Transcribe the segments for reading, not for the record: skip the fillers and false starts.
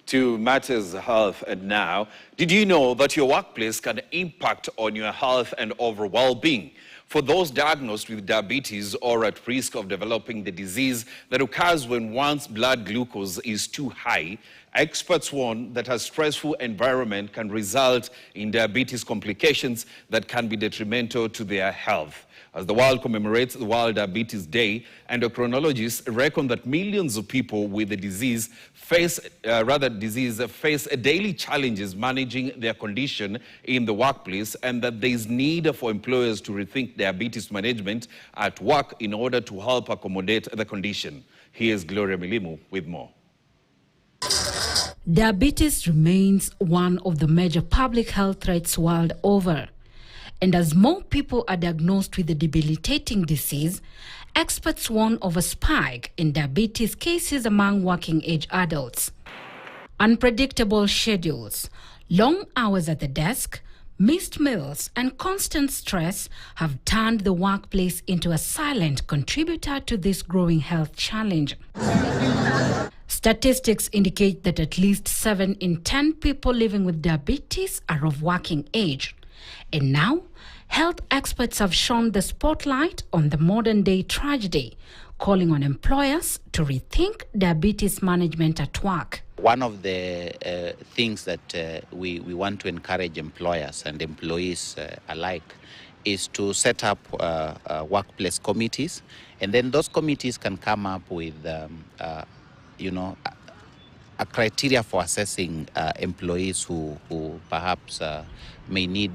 To matters health and now, did you know that your workplace can impact on your health and overall well-being? For those diagnosed with diabetes or at risk of developing the disease that occurs when one's blood glucose is too high, experts warn that a stressful environment can result in diabetes complications that can be detrimental to their health. As the world commemorates the World Diabetes Day, endocrinologists reckon that millions of people with the disease face daily challenges managing their condition in the workplace, and that there is need for employers to rethink diabetes management at work in order to help accommodate the condition. Here's Gloria Milimu with more. Diabetes remains one of the major public health threats world over. And as more people are diagnosed with the debilitating disease, experts warn of a spike in diabetes cases among working-age adults. Unpredictable schedules, long hours at the desk, missed meals, and constant stress have turned the workplace into a silent contributor to this growing health challenge. Statistics indicate that at least 7 in 10 people living with diabetes are of working age. And now, health experts have shone the spotlight on the modern-day tragedy, calling on employers to rethink diabetes management at work. One of the things that we want to encourage employers and employees alike is to set up workplace committees, and then those committees can come up with, a criteria for assessing employees who perhaps may need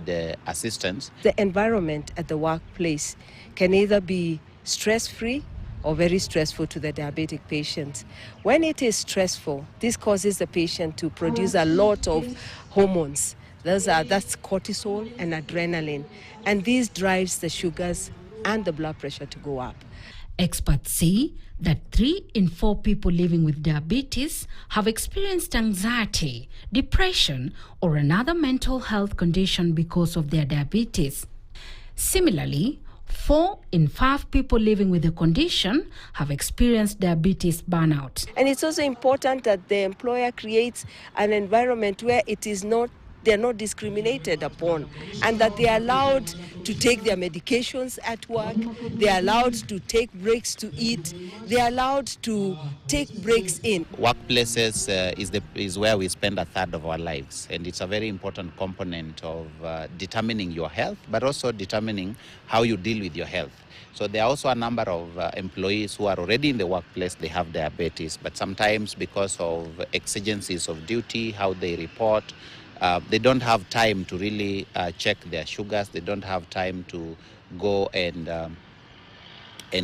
assistance. The environment at the workplace can either be stress-free or very stressful to the diabetic patient. When it is stressful, this causes the patient to produce a lot of hormones. That's cortisol and adrenaline, and this drives the sugars and the blood pressure to go up. Experts say that 3 in 4 people living with diabetes have experienced anxiety, depression, or another mental health condition because of their diabetes. Similarly, 4 in 5 people living with the condition have experienced diabetes burnout. And it's also important that the employer creates an environment where they're not discriminated upon, and that they are allowed to take their medications at work, they are allowed to take breaks to eat, they are allowed to take breaks in. Workplaces is where we spend a third of our lives, and it's a very important component of determining your health, but also determining how you deal with your health. So there are also a number of employees who are already in the workplace, they have diabetes, but sometimes because of exigencies of duty, how they report, they don't have time to really check their sugars. They don't have time to go and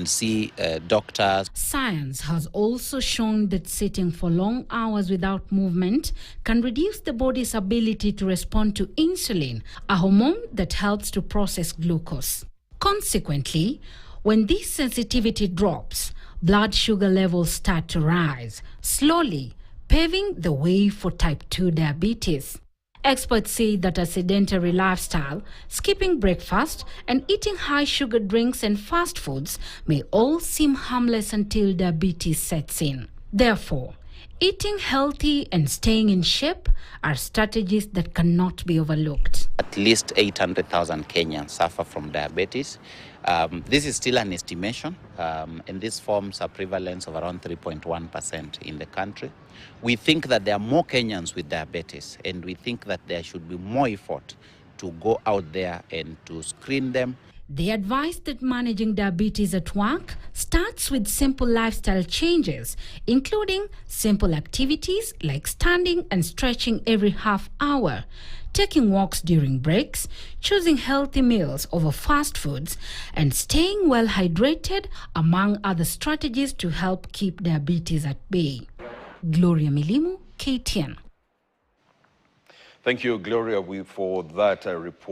see doctors. Science has also shown that sitting for long hours without movement can reduce the body's ability to respond to insulin, a hormone that helps to process glucose. Consequently, when this sensitivity drops, blood sugar levels start to rise, slowly paving the way for type 2 diabetes. Experts say that a sedentary lifestyle, skipping breakfast, and eating high-sugar drinks and fast foods may all seem harmless until diabetes sets in. Therefore, eating healthy and staying in shape are strategies that cannot be overlooked. At least 800,000 Kenyans suffer from diabetes. This is still an estimation, and this forms a prevalence of around 3.1% in the country. We think that there are more Kenyans with diabetes, and we think that there should be more effort to go out there and to screen them. They advise that managing diabetes at work starts with simple lifestyle changes, including simple activities like standing and stretching every half hour, taking walks during breaks, choosing healthy meals over fast foods, and staying well hydrated, among other strategies to help keep diabetes at bay. Gloria Milimu, KTN. Thank you, Gloria, for that report.